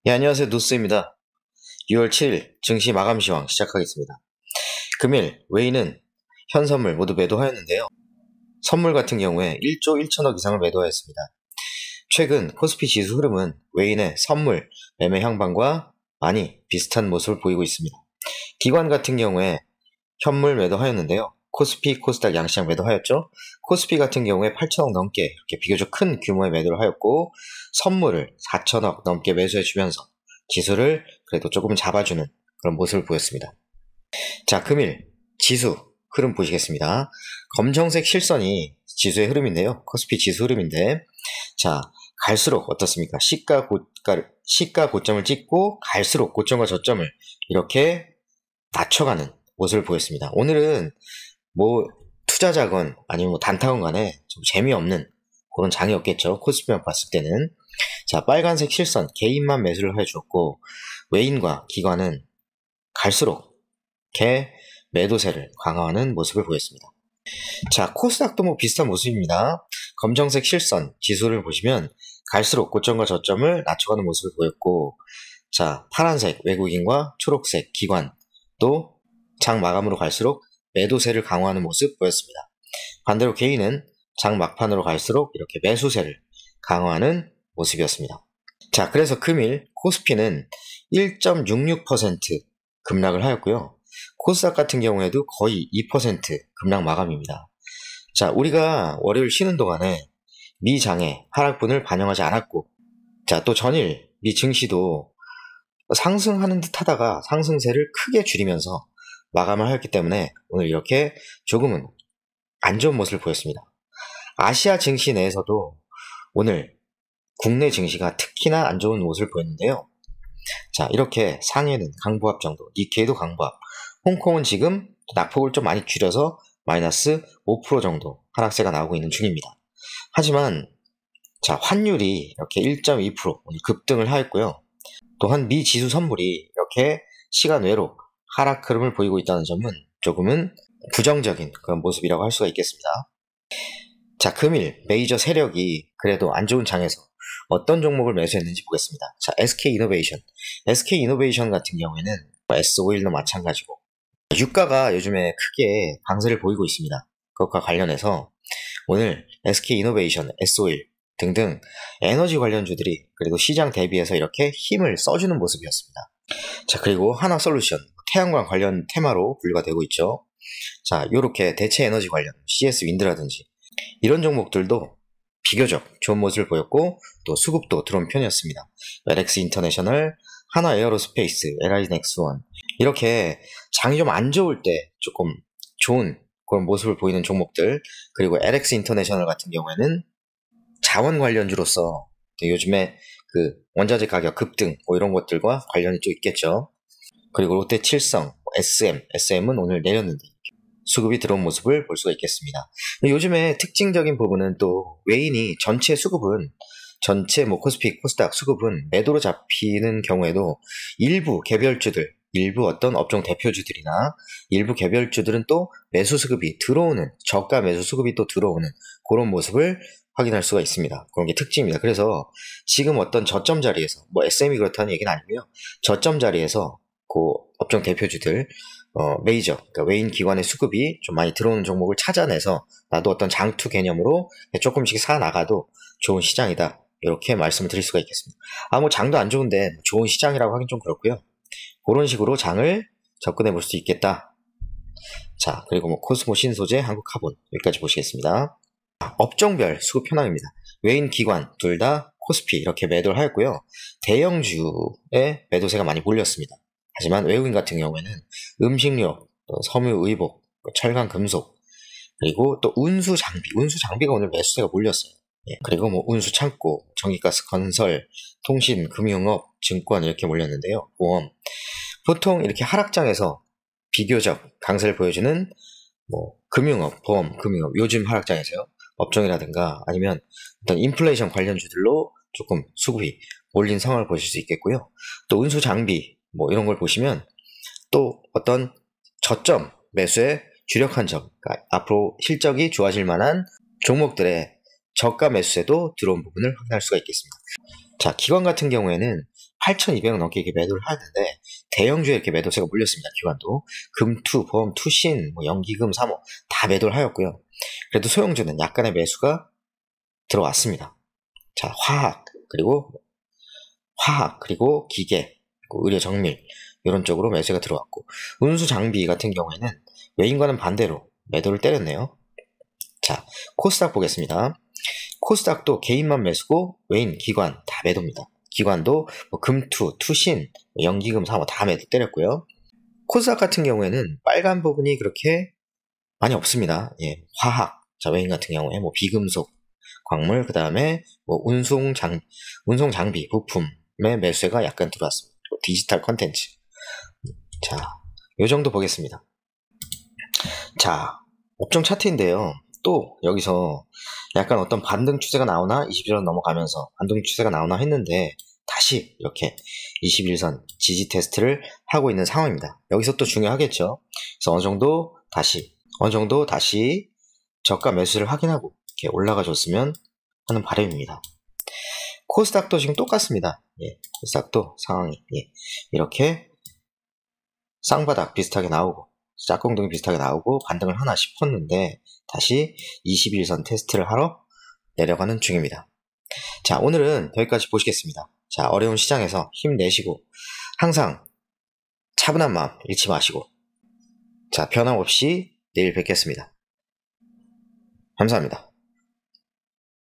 예, 안녕하세요. 누스입니다. 6월 7일 증시 마감 시황 시작하겠습니다. 금일 웨이는 현 선물 모두 매도하였는데요. 선물 같은 경우에 1조 1천억 이상을 매도하였습니다. 최근 코스피 지수 흐름은 웨이의 선물 매매 향방과 많이 비슷한 모습을 보이고 있습니다. 기관 같은 경우에 현물 매도하였는데요. 코스피, 코스닥 양시장 매도하였죠. 코스피 같은 경우에 8천억 넘게 이렇게 비교적 큰 규모의 매도를 하였고, 선물을 4천억 넘게 매수해주면서 지수를 그래도 조금 잡아주는 그런 모습을 보였습니다. 자, 금일 지수 흐름 보시겠습니다. 검정색 실선이 지수의 흐름인데요. 코스피 지수 흐름인데, 자, 갈수록 어떻습니까? 시가 고점을 찍고 갈수록 고점과 저점을 이렇게 낮춰가는 모습을 보였습니다. 오늘은 투자자건 아니면 단타건 간에 좀 재미없는 그런 장이었겠죠. 코스피만 봤을 때는. 자, 빨간색 실선 개인만 매수를 해주었고, 외인과 기관은 갈수록 매도세를 강화하는 모습을 보였습니다. 자, 코스닥도 비슷한 모습입니다. 검정색 실선 지수를 보시면 갈수록 고점과 저점을 낮춰가는 모습을 보였고, 자, 파란색 외국인과 초록색 기관도 장 마감으로 갈수록 매도세를 강화하는 모습 보였습니다. 반대로 개인은 장 막판으로 갈수록 이렇게 매수세를 강화하는 모습이었습니다. 자, 그래서 금일 코스피는 1.66% 급락을 하였고요. 코스닥 같은 경우에도 거의 2% 급락 마감입니다. 자, 우리가 월요일 쉬는 동안에 미 장의 하락분을 반영하지 않았고, 자, 또 전일 미 증시도 상승하는 듯 하다가 상승세를 크게 줄이면서 마감을 하였기 때문에 오늘 이렇게 조금은 안 좋은 모습을 보였습니다. 아시아 증시 내에서도 오늘 국내 증시가 특히나 안 좋은 모습을 보였는데요. 자, 이렇게 상해는 강보합 정도, 니케이도 강보합, 홍콩은 지금 낙폭을 좀 많이 줄여서 마이너스 5% 정도 하락세가 나오고 있는 중입니다. 하지만 자, 환율이 이렇게 1.2% 오늘 급등을 하였고요. 또한 미 지수 선물이 이렇게 시간 외로 하락 흐름을 보이고 있다는 점은 조금은 부정적인 그런 모습이라고 할 수가 있겠습니다. 자, 금일 메이저 세력이 그래도 안 좋은 장에서 어떤 종목을 매수했는지 보겠습니다. 자, SK이노베이션 같은 경우에는 S-오일도 마찬가지고 유가가 요즘에 크게 강세를 보이고 있습니다. 그것과 관련해서 오늘 SK이노베이션, S-오일 등등 에너지 관련주들이 그래도 시장 대비해서 이렇게 힘을 써주는 모습이었습니다. 자, 그리고 하나솔루션, 태양광 관련 테마로 분류가 되고 있죠. 자, 요렇게 대체 에너지 관련 CS 윈드라든지 이런 종목들도 비교적 좋은 모습을 보였고, 또 수급도 들어온 편이었습니다. LX 인터내셔널, 하나 에어로스페이스, LI 넥스원 이렇게 장이 좀 안 좋을 때 조금 좋은 그런 모습을 보이는 종목들, 그리고 LX 인터내셔널 같은 경우에는 자원 관련주로서 요즘에 그 원자재 가격 급등 이런 것들과 관련이 좀 있겠죠. 그리고 롯데칠성, SM은 오늘 내렸는데 수급이 들어온 모습을 볼 수가 있겠습니다. 요즘에 특징적인 부분은 또 외인이 전체 코스피, 코스닥 수급은 매도로 잡히는 경우에도 일부 개별주들, 일부 어떤 업종 대표주들이나 일부 개별주들은 또 매수 수급이 들어오는, 저가 매수 수급이 또 들어오는 그런 모습을 확인할 수가 있습니다. 그런 게 특징입니다. 그래서 지금 어떤 저점 자리에서, SM이 그렇다는 얘기는 아니고요. 저점 자리에서 그 업종 대표주들, 메이저, 그러니까 외인 기관의 수급이 좀 많이 들어오는 종목을 찾아내서 나도 어떤 장투 개념으로 조금씩 사 나가도 좋은 시장이다. 이렇게 말씀을 드릴 수가 있겠습니다. 장도 안 좋은데 좋은 시장이라고 하긴 좀 그렇고요. 그런 식으로 장을 접근해 볼 수 있겠다. 자, 그리고 코스모 신소재, 한국카본 여기까지 보시겠습니다. 업종별 수급 현황입니다. 외인 기관 둘 다 코스피 이렇게 매도를 하였고요. 대형주의 매도세가 많이 몰렸습니다. 하지만 외국인 같은 경우에는 음식료, 또 섬유의복, 철강, 금속, 그리고 또 운수 장비가 오늘 매수세가 몰렸어요. 예, 그리고 운수 창고, 전기가스, 건설, 통신, 금융업, 증권 이렇게 몰렸는데요. 보험. 보통 이렇게 하락장에서 비교적 강세를 보여주는 금융업, 보험, 금융업 요즘 하락장에서요. 업종이라든가 아니면 어떤 인플레이션 관련주들로 조금 수급이 몰린 상황을 보실 수 있겠고요. 또 운수 장비 이런 걸 보시면 또 어떤 저점 매수에 주력한 점, 그러니까 앞으로 실적이 좋아질 만한 종목들의 저가 매수에도 들어온 부분을 확인할 수가 있겠습니다. 자, 기관 같은 경우에는 8,200원 넘게 이렇게 매도를 하는데 대형주에 이렇게 매도세가 몰렸습니다. 기관도 금투, 보험, 투신, 연기금, 사모 다 매도를 하였고요. 그래도 소형주는 약간의 매수가 들어왔습니다. 자, 화학 그리고 기계, 그리고 의료 정밀 이런 쪽으로 매수가 들어왔고, 운수 장비 같은 경우에는 외인과는 반대로 매도를 때렸네요. 자, 코스닥 보겠습니다. 코스닥도 개인만 매수고 외인, 기관 다 매도입니다. 기관도 금투, 투신, 연기금, 사모 다 매도 때렸고요. 코스닥 같은 경우에는 빨간 부분이 그렇게 많이 없습니다. 예, 화학, 자, 외인 같은 경우에 비금속, 광물, 그 다음에 운송 장비, 부품의 매수가 약간 들어왔습니다. 디지털 컨텐츠. 자, 요 정도 보겠습니다. 자, 업종 차트인데요. 또 여기서 약간 어떤 반등 추세가 나오나 21선 넘어가면서 반등 추세가 나오나 했는데 다시 이렇게 21선 지지 테스트를 하고 있는 상황입니다. 여기서 또 중요하겠죠. 그래서 어느 정도 다시 저가 매수를 확인하고 이렇게 올라가 줬으면 하는 바람입니다. 코스닥도 지금 똑같습니다. 예, 코스닥도 상황이 이렇게 쌍바닥 비슷하게 나오고 짝꿍둥이 비슷하게 나오고 반등을 하나 싶었는데 다시 21선 테스트를 하러 내려가는 중입니다. 자, 오늘은 여기까지 보시겠습니다. 자, 어려운 시장에서 힘내시고 항상 차분한 마음 잃지 마시고, 자, 변함없이 내일 뵙겠습니다. 감사합니다.